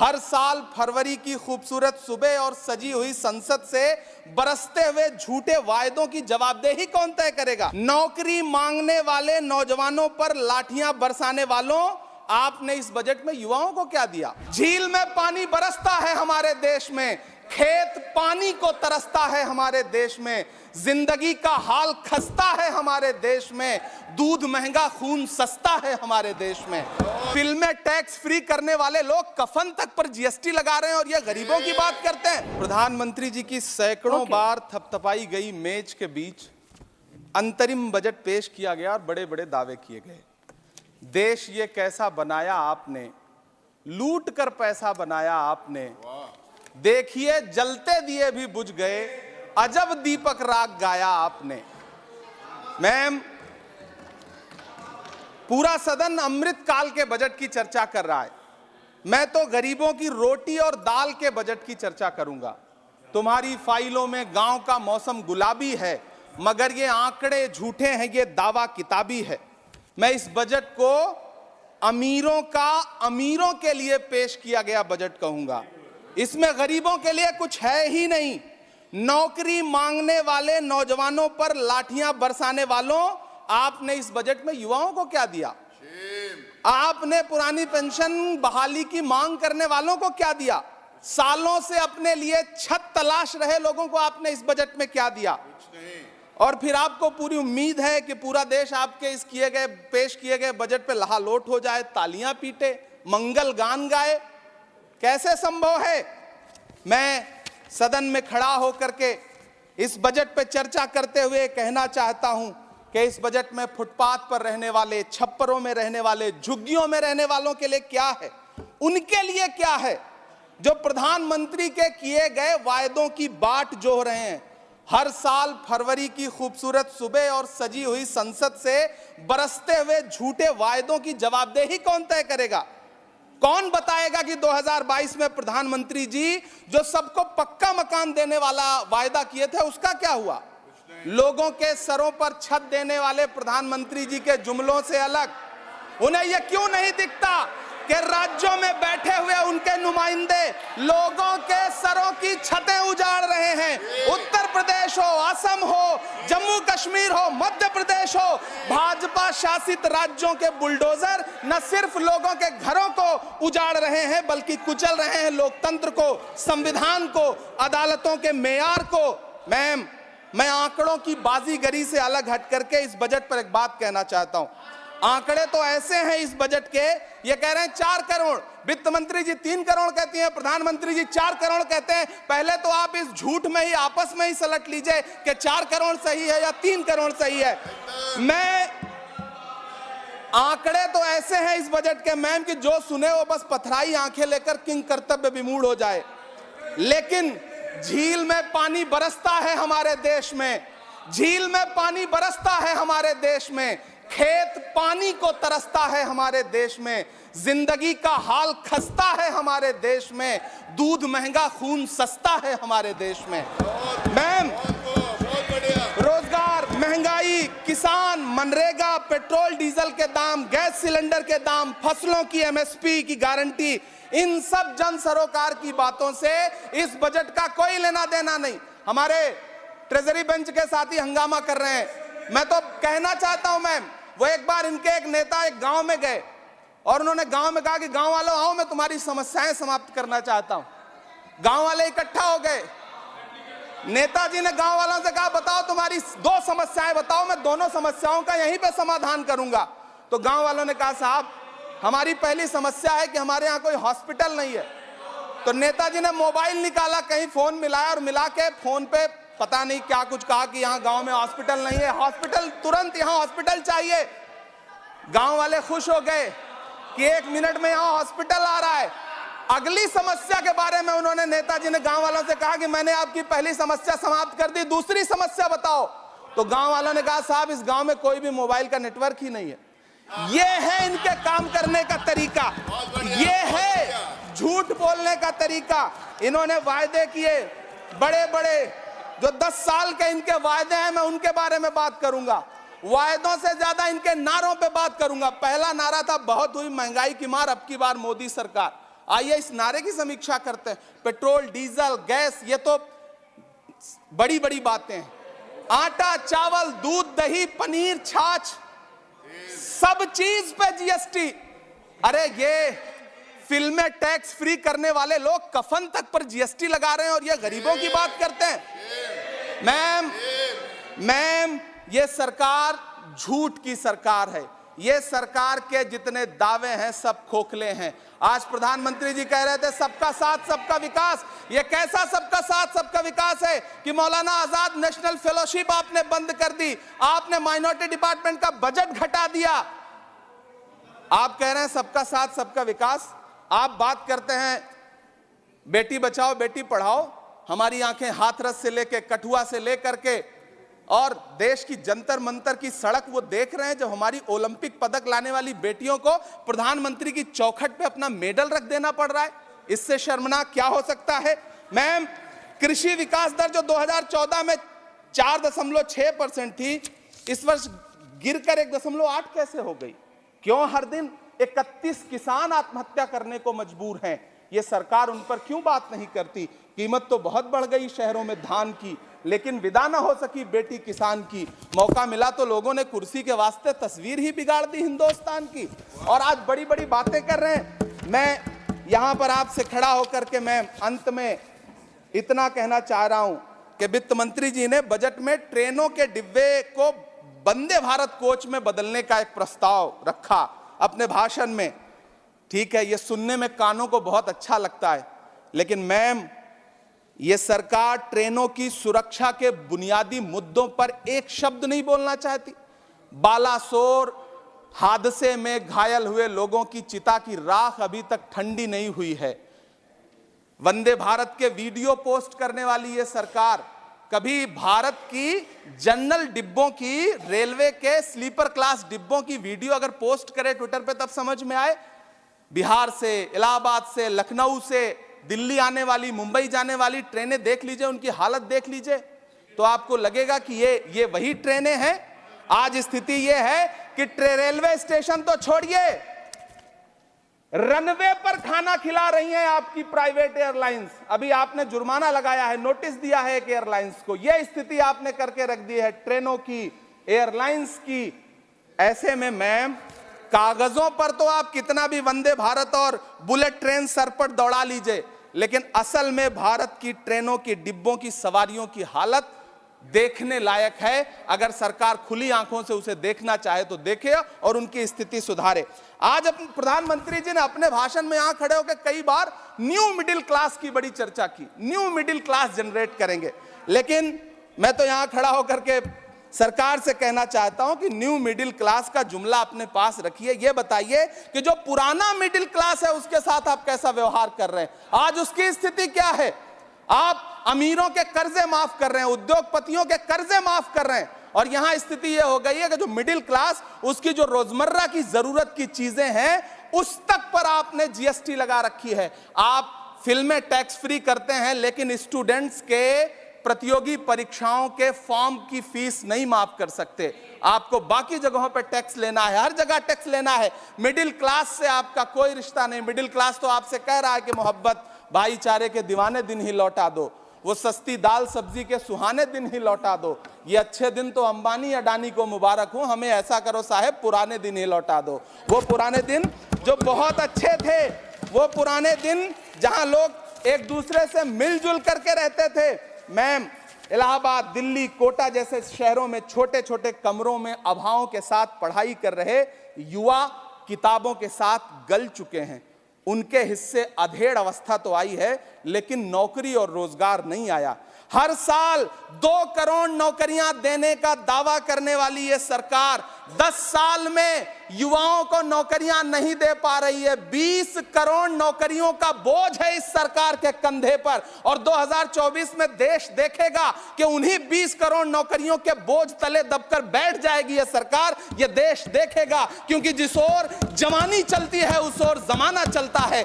हर साल फरवरी की खूबसूरत सुबह और सजी हुई संसद से बरसते हुए झूठे वायदों की जवाबदेही कौन तय करेगा? नौकरी मांगने वाले नौजवानों पर लाठियां बरसाने वालों, आपने इस बजट में युवाओं को क्या दिया? झील में पानी बरसता है हमारे देश में, खेत पानी को तरसता है हमारे देश में, जिंदगी का हाल खस्ता है हमारे देश में, दूध महंगा खून सस्ता है हमारे देश में। फिल्में टैक्स फ्री करने वाले लोग कफन तक पर जीएसटी लगा रहे हैं और ये गरीबों की बात करते हैं। प्रधानमंत्री जी की सैकड़ों बार थपथपाई गई मेज के बीच अंतरिम बजट पेश किया गया और बड़े बड़े दावे किए गए। देश ये कैसा बनाया आपने, लूट कर पैसा बनाया आपने, देखिए जलते दिए भी बुझ गए, अजब दीपक राग गाया आपने। मैम, पूरा सदन अमृत काल के बजट की चर्चा कर रहा है, मैं तो गरीबों की रोटी और दाल के बजट की चर्चा करूंगा। तुम्हारी फाइलों में गांव का मौसम गुलाबी है, मगर ये आंकड़े झूठे हैं, ये दावा किताबी है। मैं इस बजट को अमीरों का अमीरों के लिए पेश किया गया बजट कहूंगा। इसमें गरीबों के लिए कुछ है ही नहीं। नौकरी मांगने वाले नौजवानों पर लाठियां बरसाने वालों, आपने इस बजट में युवाओं को क्या दिया? आपने पुरानी पेंशन बहाली की मांग करने वालों को क्या दिया? सालों से अपने लिए छत तलाश रहे लोगों को आपने इस बजट में क्या दिया? और फिर आपको पूरी उम्मीद है कि पूरा देश आपके इस पेश किए गए बजट पे लहालोट हो जाए, तालियां पीटे, मंगल गान गाए। कैसे संभव है? मैं सदन में खड़ा होकर के इस बजट पे चर्चा करते हुए कहना चाहता हूं कि इस बजट में फुटपाथ पर रहने वाले, छप्परों में रहने वाले, झुग्गियों में रहने वालों के लिए क्या है, उनके लिए क्या है जो प्रधानमंत्री के किए गए वायदों की बाट जोह रहे हैं। हर साल फरवरी की खूबसूरत सुबह और सजी हुई संसद से बरसते हुए झूठे वायदों की जवाबदेही कौन तय करेगा? कौन बताएगा कि 2022 में प्रधानमंत्री जी जो सबको पक्का मकान देने वाला वायदा किए थे उसका क्या हुआ? लोगों के सरों पर छत देने वाले प्रधानमंत्री जी के जुमलों से अलग उन्हें यह क्यों नहीं दिखता कि राज्यों में बैठे हुए उनके नुमाइंदे लोगों के सरों की छतें उजाड़ रहे हैं? उत्तर प्रदेश हो, असम हो, जम्मू कश्मीर हो, मध्य प्रदेश हो, भाजपा शासित राज्यों के बुलडोजर न सिर्फ लोगों के घरों को उजाड़ रहे हैं बल्कि कुचल रहे हैं लोकतंत्र को, संविधान को, अदालतों के मेयार को। मैम, मैं आंकड़ों की बाजीगरी से अलग हट करके इस बजट पर एक बात कहना चाहता हूं। आंकड़े तो ऐसे हैं इस बजट के, ये कह रहे हैं 4 करोड़, वित्त मंत्री जी 3 करोड़ कहती हैं, प्रधानमंत्री जी 4 करोड़ कहते हैं। पहले तो आप इस झूठ में ही आपस में ही सलट लीजिए कि 4 करोड़ सही है या 3 करोड़ सही है। मैं आंकड़े तो ऐसे हैं इस बजट के मैम कि जो सुने वो बस पथराई आंखें लेकर किंग कर्तव्य विमूढ़ हो जाए। लेकिन झील में पानी बरसता है हमारे देश में, झील में पानी बरसता है हमारे देश में, खेत पानी को तरसता है हमारे देश में, जिंदगी का हाल खस्ता है हमारे देश में, दूध महंगा खून सस्ता है हमारे देश में। मैम, रोजगार, महंगाई, किसान, मनरेगा, पेट्रोल डीजल के दाम, गैस सिलेंडर के दाम, फसलों की एमएसपी की गारंटी, इन सब जन सरोकार की बातों से इस बजट का कोई लेना देना नहीं। हमारे ट्रेजरी बेंच के साथी हंगामा कर रहे हैं। मैं तो कहना चाहता हूं मैम, वो एक बार इनके एक नेता एक गांव में गए और उन्होंने गांव में कहा कि गांव वालों आओ, मैं तुम्हारी समस्याएं समाप्त करना चाहता हूं। गांव वाले इकट्ठा हो गए। नेताजी ने गांव वालों से कहा बताओ तुम्हारी 2 समस्याएं बताओ, मैं दोनों समस्याओं का यहीं पे समाधान करूंगा। तो गांव वालों ने कहा साहब हमारी पहली समस्या है कि हमारे यहाँ कोई हॉस्पिटल नहीं है। तो नेताजी ने मोबाइल निकाला, कहीं फोन मिलाया और मिला के फोन पे पता नहीं क्या कुछ कहा कि यहाँ गांव में हॉस्पिटल नहीं है, हॉस्पिटल तुरंत, यहाँ हॉस्पिटल चाहिए। गांव वाले खुश हो गए कि 1 मिनट में यहाँ हॉस्पिटल आ रहा है। अगली समस्या के बारे में उन्होंने, नेताजी ने गांव वालों से कहा कि मैंने आपकी पहली समस्या समाप्त कर दी, दूसरी समस्या बताओ। तो गांव वालों ने कहा साहब इस गांव में कोई भी मोबाइल का नेटवर्क ही नहीं है। ये है इनके काम करने का तरीका, ये है झूठ बोलने का तरीका। इन्होंने वायदे किए बड़े बड़े, जो 10 साल के इनके वायदे हैं, मैं उनके बारे में बात करूंगा। वायदों से ज्यादा इनके नारों पे बात करूंगा। पहला नारा था बहुत हुई महंगाई की मार, अब की बार मोदी सरकार। आइए इस नारे की समीक्षा करते हैं। पेट्रोल, डीजल, गैस, ये तो बड़ी बड़ी बातें हैं। आटा, चावल, दूध, दही, पनीर, छाछ, सब चीज पे जीएसटी। अरे ये फिल्में टैक्स फ्री करने वाले लोग कफन तक पर जीएसटी लगा रहे हैं और ये गरीबों की बात करते हैं। मैम, ये सरकार झूठ की सरकार है। ये सरकार के जितने दावे हैं सब खोखले हैं। आज प्रधानमंत्री जी कह रहे थे सबका साथ सबका विकास। ये कैसा सबका साथ सबका विकास है कि मौलाना आजाद नेशनल फेलोशिप आपने बंद कर दी, आपने माइनॉरिटी डिपार्टमेंट का बजट घटा दिया। आप कह रहे हैं सबका साथ सबका विकास। आप बात करते हैं बेटी बचाओ बेटी पढ़ाओ। हमारी आंखें हाथरस से लेकर कठुआ से लेकर के और देश की जंतर मंतर की सड़क वो देख रहे हैं जब हमारी ओलंपिक पदक लाने वाली बेटियों को प्रधानमंत्री की चौखट पे अपना मेडल रख देना पड़ रहा है। इससे शर्मनाक क्या हो सकता है। मैम, कृषि विकास दर जो 2014 में 4.6% थी, इस वर्ष गिरकर 1.8 कैसे हो गई? क्यों हर दिन 31 किसान आत्महत्या करने को मजबूर हैं? ये सरकार उन पर क्यों बात नहीं करती? कीमत तो बहुत बढ़ गई शहरों में धान की, लेकिन विदा ना हो सकी बेटी किसान की। मौका मिला तो लोगों ने कुर्सी के वास्ते तस्वीर ही बिगाड़ दी हिंदुस्तान की, और आज बड़ी बड़ी बातें कर रहे हैं। मैं यहां पर आपसे खड़ा होकर के मैं अंत में इतना कहना चाह रहा हूं कि वित्त मंत्री जी ने बजट में ट्रेनों के डिब्बे को वंदे भारत कोच में बदलने का एक प्रस्ताव रखा अपने भाषण में। ठीक है, ये सुनने में कानों को बहुत अच्छा लगता है, लेकिन मैम, ये सरकार ट्रेनों की सुरक्षा के बुनियादी मुद्दों पर एक शब्द नहीं बोलना चाहती। बालासोर हादसे में घायल हुए लोगों की चिता की राख अभी तक ठंडी नहीं हुई है। वंदे भारत के वीडियो पोस्ट करने वाली ये सरकार कभी भारत की जनरल डिब्बों की, रेलवे के स्लीपर क्लास डिब्बों की वीडियो अगर पोस्ट करे ट्विटर पे तब समझ में आए। बिहार से, इलाहाबाद से, लखनऊ से दिल्ली आने वाली, मुंबई जाने वाली ट्रेनें देख लीजिए, उनकी हालत देख लीजिए, तो आपको लगेगा कि ये वही ट्रेनें हैं। आज स्थिति ये है कि रेलवे स्टेशन तो छोड़िए, रनवे पर खाना खिला रही हैं आपकी प्राइवेट एयरलाइंस। अभी आपने जुर्माना लगाया है, नोटिस दिया है एक एयरलाइंस को। यह स्थिति आपने करके रख दी है ट्रेनों की, एयरलाइंस की। ऐसे में मैम, कागजों पर तो आप कितना भी वंदे भारत और बुलेट ट्रेन सर पर दौड़ा लीजिए, लेकिन असल में भारत की ट्रेनों की डिब्बों की सवारियों की हालत देखने लायक है। अगर सरकार खुली आंखों से उसे देखना चाहे तो देखे और उनकी स्थिति सुधारे। आज प्रधानमंत्री जी ने अपने भाषण में यहां खड़े होकर कई बार न्यू मिडिल क्लास की बड़ी चर्चा की, न्यू मिडिल क्लास जनरेट करेंगे। लेकिन मैं तो यहां खड़ा होकर के सरकार से कहना चाहता हूं कि न्यू मिडिल क्लास का जुमला अपने पास रखिए। यह बताइए कि जो पुराना मिडिल क्लास है उसके साथ आप कैसा व्यवहार कर रहे हैं। आज उसकी स्थिति क्या है? आप अमीरों के कर्जे माफ कर रहे हैं, उद्योगपतियों के कर्जे माफ कर रहे हैं, और यहां स्थिति यह हो गई है कि जो मिडिल क्लास, उसकी जो रोजमर्रा की जरूरत की चीजें हैं उस तक पर आपने जीएसटी लगा रखी है। आप फिल्में टैक्स फ्री करते हैं, लेकिन स्टूडेंट्स के प्रतियोगी परीक्षाओं के फॉर्म की फीस नहीं माफ कर सकते। आपको बाकी जगहों पर टैक्स लेना है, हर जगह टैक्स लेना है। मिडिल क्लास से आपका कोई रिश्ता नहीं। मिडिल क्लास तो आपसे कह रहा है कि मोहब्बत, भाईचारे के दीवाने दिन ही लौटा दो, वो सस्ती दाल सब्जी के सुहाने दिन ही लौटा दो। ये अच्छे दिन तो अंबानी अडानी को मुबारक हो, हमें ऐसा करो साहब पुराने दिन ही लौटा दो। वो पुराने दिन जो बहुत अच्छे थे, वो पुराने दिन जहां लोग एक दूसरे से मिलजुल करके रहते थे। मैम, इलाहाबाद, दिल्ली, कोटा जैसे शहरों में छोटे छोटे कमरों में अभावों के साथ पढ़ाई कर रहे युवा किताबों के साथ गल चुके हैं। उनके हिस्से अधेड़ अवस्था तो आई है, लेकिन नौकरी और रोजगार नहीं आया। हर साल 2 करोड़ नौकरियां देने का दावा करने वाली ये सरकार 10 साल में युवाओं को नौकरियां नहीं दे पा रही है। 20 करोड़ नौकरियों का बोझ है इस सरकार के कंधे पर, और 2024 में देश देखेगा कि उन्हीं 20 करोड़ नौकरियों के बोझ तले दबकर बैठ जाएगी ये सरकार। ये देश देखेगा, क्योंकि जिस ओर जवानी चलती है उस ओर जमाना चलता है।